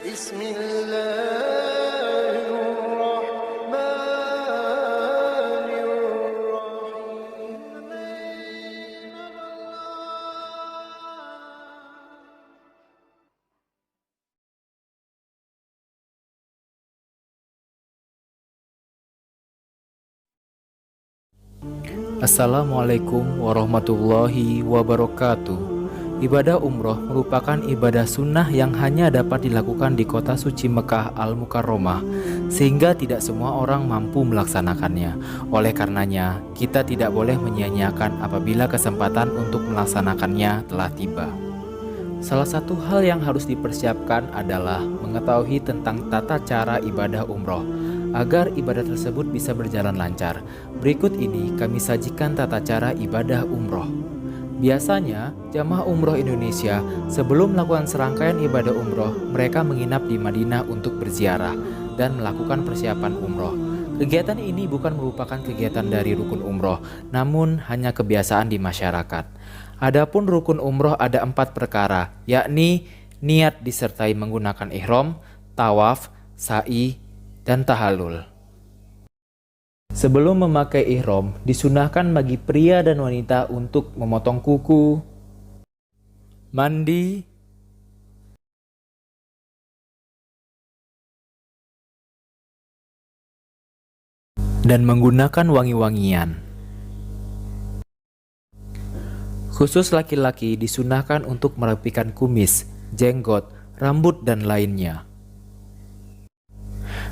Bismillahirrahmanirrahim. Assalamualaikum warahmatullahi wabarakatuh. Ibadah umroh merupakan ibadah sunnah yang hanya dapat dilakukan di kota suci Mekah Al-Mukarramah, sehingga tidak semua orang mampu melaksanakannya. Oleh karenanya, kita tidak boleh menyia-nyiakan apabila kesempatan untuk melaksanakannya telah tiba. Salah satu hal yang harus dipersiapkan adalah mengetahui tentang tata cara ibadah umroh, agar ibadah tersebut bisa berjalan lancar. Berikut ini kami sajikan tata cara ibadah umroh. Biasanya, jamaah umroh Indonesia sebelum melakukan serangkaian ibadah umroh, mereka menginap di Madinah untuk berziarah dan melakukan persiapan umroh. Kegiatan ini bukan merupakan kegiatan dari rukun umroh, namun hanya kebiasaan di masyarakat. Adapun rukun umroh ada 4 perkara, yakni niat disertai menggunakan ihram, tawaf, sa'i, dan tahallul. Sebelum memakai ihram, disunahkan bagi pria dan wanita untuk memotong kuku, mandi, dan menggunakan wangi-wangian. Khusus laki-laki disunahkan untuk merapikan kumis, jenggot, rambut, dan lainnya.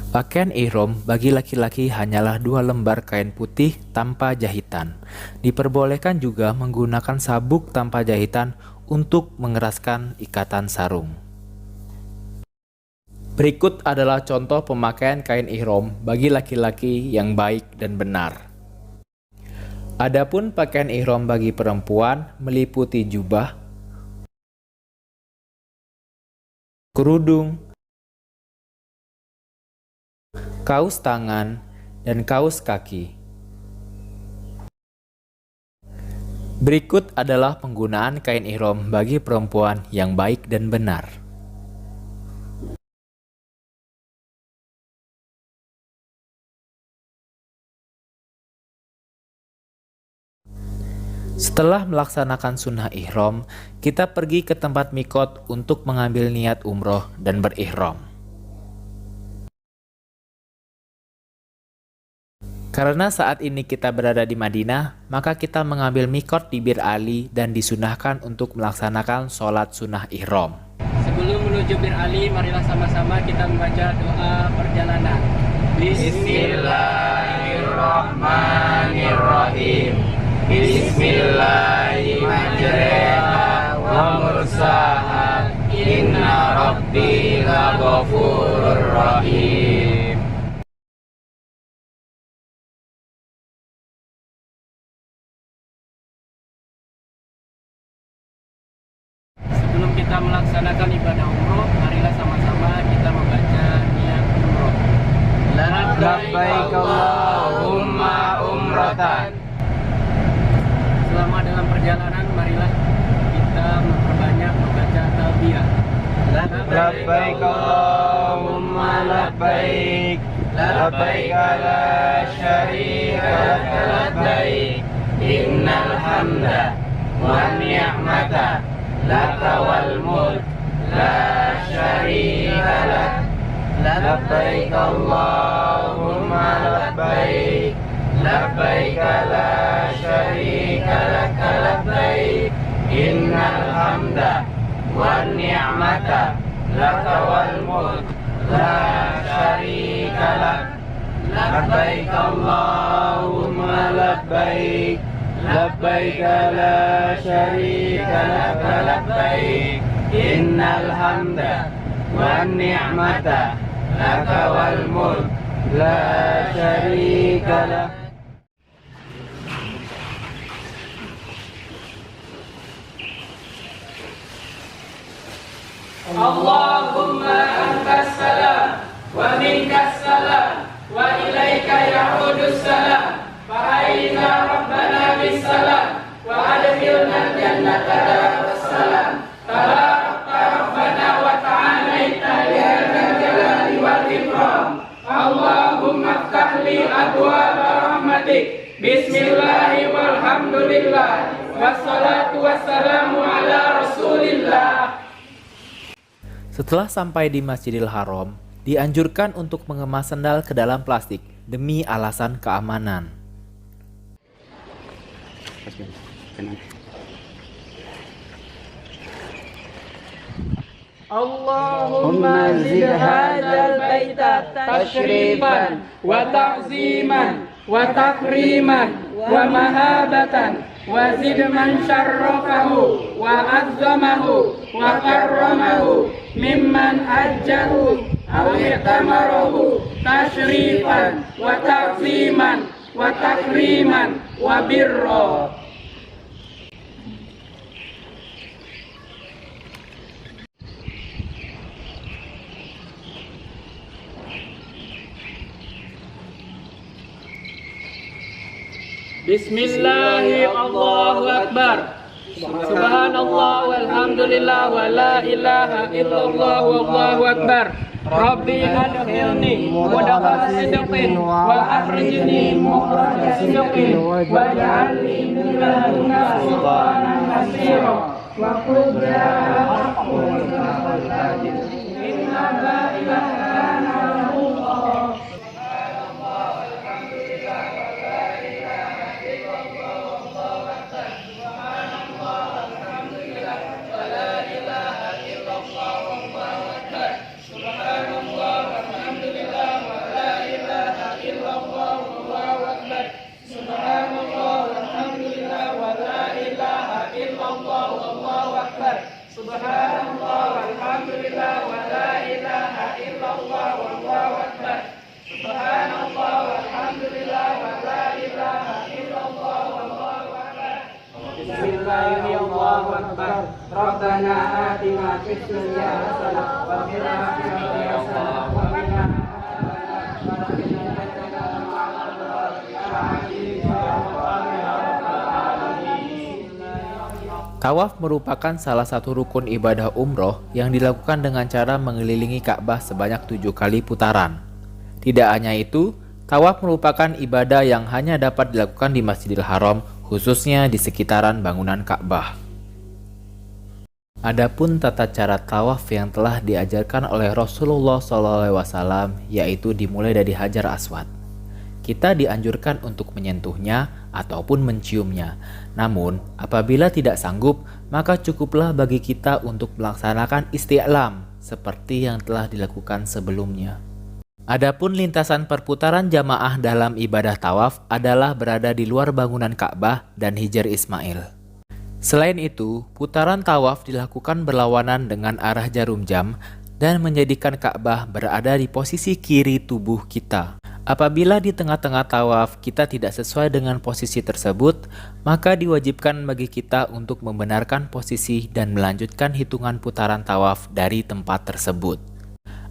Pakaian ihram bagi laki-laki hanyalah 2 lembar kain putih tanpa jahitan. Diperbolehkan juga menggunakan sabuk tanpa jahitan untuk mengeraskan ikatan sarung. Berikut adalah contoh pemakaian kain ihram bagi laki-laki yang baik dan benar. Adapun pakaian ihram bagi perempuan meliputi jubah, kerudung, kaos tangan, dan kaos kaki. Berikut adalah penggunaan kain ihram bagi perempuan yang baik dan benar. Setelah melaksanakan sunnah ihram, kita pergi ke tempat mikot untuk mengambil niat umroh dan berihram. Karena saat ini kita berada di Madinah, maka kita mengambil mikot di Bir Ali dan disunahkan untuk melaksanakan sholat sunnah ihram. Sebelum menuju Bir Ali, marilah sama-sama kita membaca doa perjalanan. Bismillahirrahmanirrahim. Bismillahirrahmanirrahim. Wa mursaha. Inna rabbi laghafurur rahim. Sebelum kita melaksanakan ibadah umroh, marilah sama-sama kita membaca niat umroh. Labbaik Allahumma umratan. Selama dalam perjalanan, marilah kita memperbanyak membaca talbiyah. Labbaik Allahumma labbaik. Labbaik la syarika laka labbaik. Innal hamda wan ni'mata laka wal mulk la syarika lak. Labbaik Allahumma labbaik. Labbaik la syarika laka labbaik. Innal hamda wan ni'mata laka wal mulk la syarika lak. Labbaik Allahumma labbaik. Labbaik la syarika laka labbaik. Innal hamda wan ni'mata laka wal mulk la syarika lak. Allahumma antas salam wa minkas salam wa ilaika ya'udus salam. Fa'aina rabbana bis salam wa adkhilna jannata darus salam. Tabarakta rabbana wa ta'alaita ya Setelah sampai di Masjidil Haram, dianjurkan untuk mengemas sendal ke dalam plastik demi alasan keamanan. Allahumma zid hadzal baita tashrifan wa ta'ziman wa takriman wa mahabatan wa zid man syarrafahu wa azzamahu wa karramahu mimman ajjahu aw i'tamarahu tashrifan wa ta'ziman wa takriman wa birra. Bismillahi Allahu Akbar. Subhanallah walhamdulillah wa la ilaha illallah wallahu akbar. Rabbi adkhilni mudkhala sidqin wa akhrijni mukhraja sidqin waj'alni min ladunka sultanan nasira wa qul jaa haqqun inna ba'ilan kana lahu. Subhanallah walhamdulillah wa la ilaha illallah wallahu akbar. Subhanallah walhamdulillah wa la ilaha illallah wallahu akbar. Bismillahirrahmanirrahim. Allahu akbar. Rabbana atina fid dunya hasanah wa fil akhirati hasanah wa qina Tawaf merupakan salah satu rukun ibadah umroh yang dilakukan dengan cara mengelilingi Ka'bah sebanyak 7 kali putaran. Tidak hanya itu, tawaf merupakan ibadah yang hanya dapat dilakukan di Masjidil Haram, khususnya di sekitaran bangunan Ka'bah. Adapun tata cara tawaf yang telah diajarkan oleh Rasulullah SAW, yaitu dimulai dari Hajar Aswad. Kita dianjurkan untuk menyentuhnya ataupun menciumnya. Namun, apabila tidak sanggup, maka cukuplah bagi kita untuk melaksanakan isti'lam seperti yang telah dilakukan sebelumnya. Adapun lintasan perputaran jamaah dalam ibadah tawaf adalah berada di luar bangunan Ka'bah dan Hijr Ismail. Selain itu, putaran tawaf dilakukan berlawanan dengan arah jarum jam dan menjadikan Ka'bah berada di posisi kiri tubuh kita. Apabila di tengah-tengah tawaf kita tidak sesuai dengan posisi tersebut, maka diwajibkan bagi kita untuk membenarkan posisi dan melanjutkan hitungan putaran tawaf dari tempat tersebut.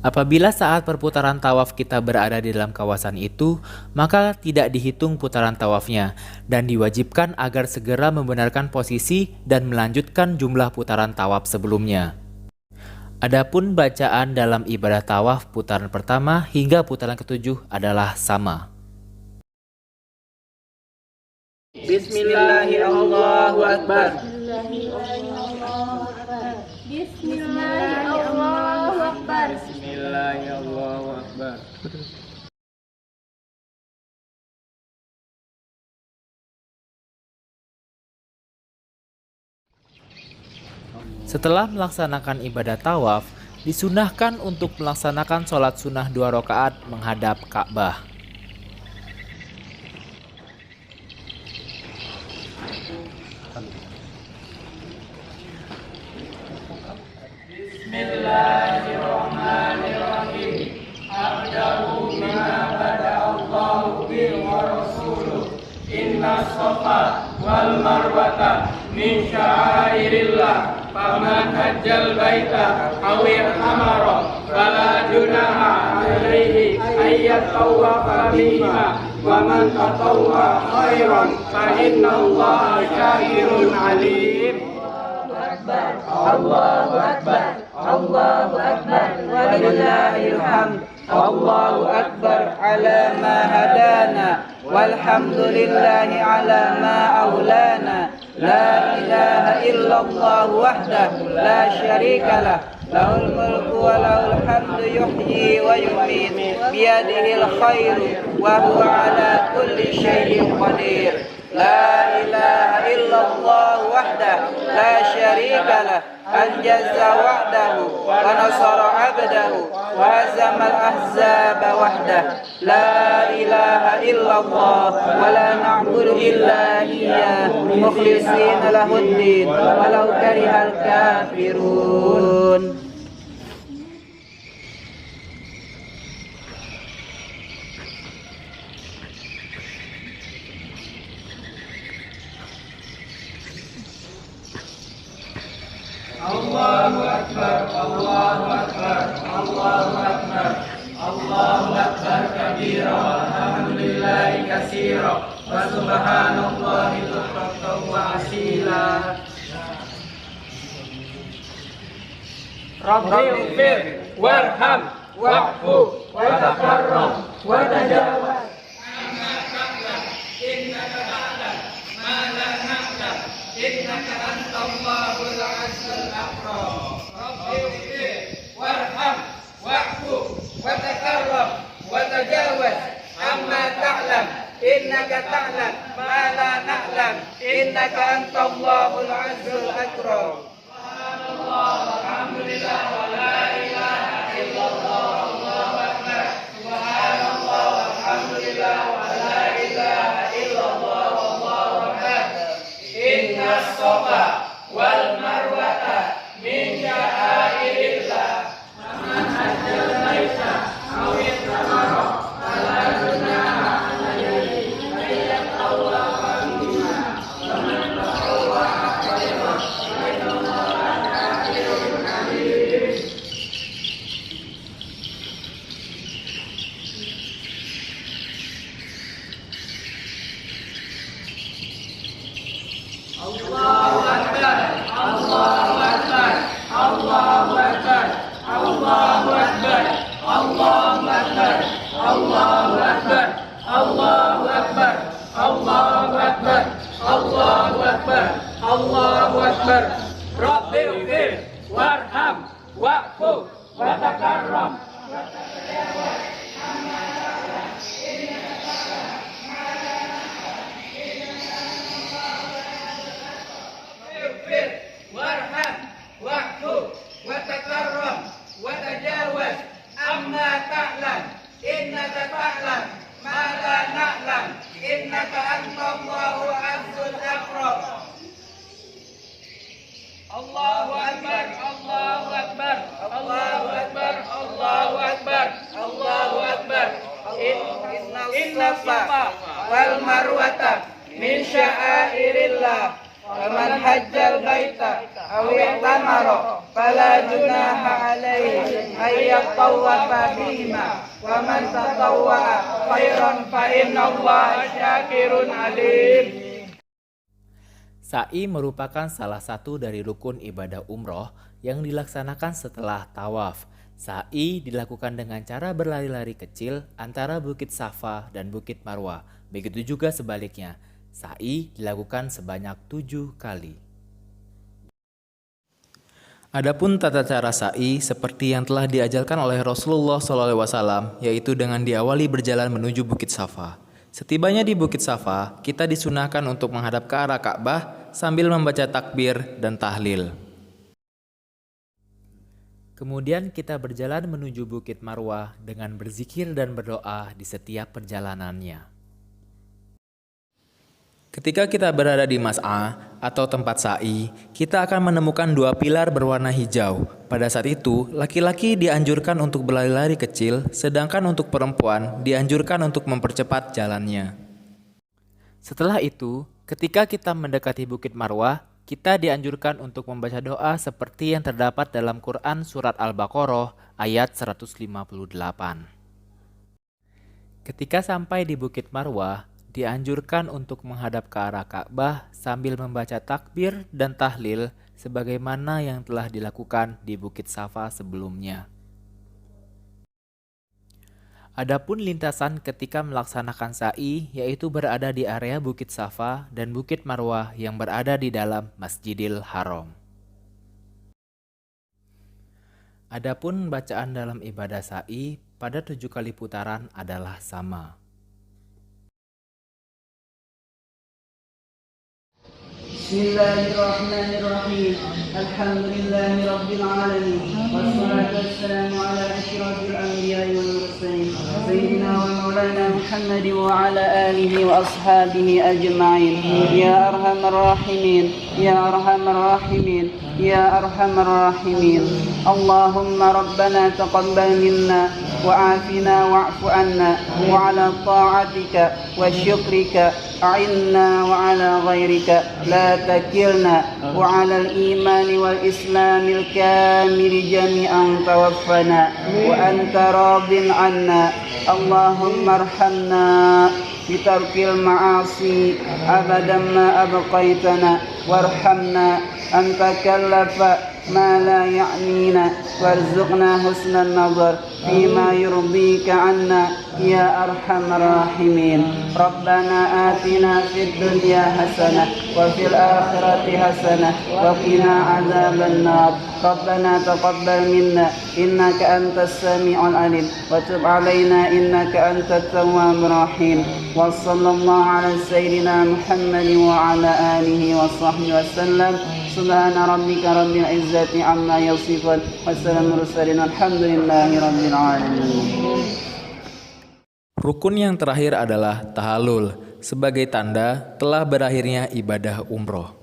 Apabila saat perputaran tawaf kita berada di dalam kawasan itu, maka tidak dihitung putaran tawafnya dan diwajibkan agar segera membenarkan posisi dan melanjutkan jumlah putaran tawaf sebelumnya. Adapun bacaan dalam ibadah tawaf putaran pertama hingga putaran ke-7 adalah sama. Bismillahirrahmanirrahim. Bismillahirrahmanirrahim. Bismillahirrahmanirrahim. Setelah melaksanakan ibadah tawaf, disunahkan untuk melaksanakan sholat sunnah 2 rakaat menghadap Ka'bah. Bismillahirrahmanirrahim. Abda'u bima bada'allahu bihi wa rasuluh. Inna safa wal marwata min sya'airillah. Faman hajjal baita aw i'tamara fala junaha alaihi ayyat tawafa bihima wa man tatawwa khairan fa innallaha syakirun alim. Allahu Akbar, Allahu Akbar, walillahil hamd. Allahu Akbar ala ma hadana walhamdulillahi ala ma aulana. La ilaha illallah wahdah la syarika lah, lahul mulku وله الحمد يحيي ويميت بيده الخير وهو على كل شيء قدير لا إله إلا الله وحده لا شريك له أنجز وعده ونصر عبده وهزم الأحزاب وحده لا إله إلا الله ولا نعبد إلا إياه مخلصين له الدين ولو كره الكافرون. الله أكبر الله أكبر الله أكبر الله أكبر كبيرا والحمد لله كثيرا وسبحان الله بكرة وأصيلا. ربي اغفر وارحم واعفو وتكرم وتجاوز إنك تعلم ما لا نعلم إنك أنت الله العز الأكرم. رب اغفر وارحم واعفو وتكرم وتجاوز عما تعلم إنك تعلم ما لا نعلم إنك أنت الله العز الأكرم. سبحان الله والحمد لله ولا إله إلا الله الله أكبر. سبحان الله والحمد لله ولا إله إلا الله الله أكبر. إن الصفا والمروة من شعائر الله فمن حج البيت أو اعتمر فلا جناح عليه أن يطوف بهما ومن تطوع خيرا فإن الله شاكر عليم. الله أكبر الله أكبر الله أكبر الله أكبر الله أكبر الله أكبر الله أكبر الله أكبر الله أكبر الله أكبر. رب اغفر وارحم واعفو وتكرم اغفر وارحم واعفو وتكرم وتجاوز عما تعلم إنك تعلم ما لا نعلم إنك أنت الله العز الأكرم. الله أكبر الله أكبر الله أكبر الله أكبر الله أكبر. إن الصفا والمروة من شعائر الله فمن حج البيت أو اعتمر فلا جناح عليه أن يطوف بهما ومن تطوع خيرا فإن الله شاكر عليم. Sa'i merupakan salah satu dari rukun ibadah umroh yang dilaksanakan setelah tawaf. Sa'i dilakukan dengan cara berlari-lari kecil antara Bukit Safa dan Bukit Marwah. Begitu juga sebaliknya. Sa'i dilakukan sebanyak 7 kali. Adapun tata cara sa'i seperti yang telah diajarkan oleh Rasulullah SAW, yaitu dengan diawali berjalan menuju Bukit Safa. Setibanya di Bukit Safa, kita disunahkan untuk menghadap ke arah Ka'bah sambil membaca takbir dan tahlil. Kemudian kita berjalan menuju Bukit Marwah dengan berzikir dan berdoa di setiap perjalanannya. Ketika kita berada di Mas'a atau tempat sa'i, kita akan menemukan 2 pilar berwarna hijau. Pada saat itu, laki-laki dianjurkan untuk berlari-lari kecil, sedangkan untuk perempuan dianjurkan untuk mempercepat jalannya. Setelah itu, ketika kita mendekati Bukit Marwah, kita dianjurkan untuk membaca doa seperti yang terdapat dalam Quran Surat Al-Baqarah ayat 158. Ketika sampai di Bukit Marwah, dianjurkan untuk menghadap ke arah Ka'bah sambil membaca takbir dan tahlil sebagaimana yang telah dilakukan di Bukit Safa sebelumnya. Adapun lintasan ketika melaksanakan sa'i yaitu berada di area Bukit Safa dan Bukit Marwah yang berada di dalam Masjidil Haram. Adapun bacaan dalam ibadah sa'i pada 7 kali putaran adalah sama. Bismillahirrahmanirrahim. Alhamdulillahi rabbil alamin. Wassalatu wassalamu ala asyrafil anbiya'i wal mursalin. Sayyidina wa maulana Muhammad wa ala alihi wa ashabihi ajma'in. Ya arhamar rahimin, ya arhamar rahimin, ya arhamar rahimin. Allahumma rabbana taqabbal minna وعافنا واعف عنا وعلى طاعتك وشكرك أعنا وعلى غيرك لا تكلنا وعلى الإيمان والإسلام الكامل جميعا توفنا وأنت راض عنا اللهم ارحمنا بترك المعاصي أبدا ما أبقيتنا وارحمنا أن تكلف ما لا يعنينا وارزقنا حسن النظر فيما يرضيك عنا يا أرحم الراحمين ربنا آتنا في الدنيا حسنة وفي الآخرة حسنة وقنا عذاب النار ربنا تقبل منا إنك أنت السميع العليم وتب علينا إنك أنت التواب الرحيم وصلى الله على سيدنا محمد وعلى آله وصحبه وسلم سبحان ربك رب العزة عما يصفون والسلام المرسلين الحمد لله رب العالمين. Rukun yang terakhir adalah tahallul sebagai tanda telah berakhirnya ibadah umroh.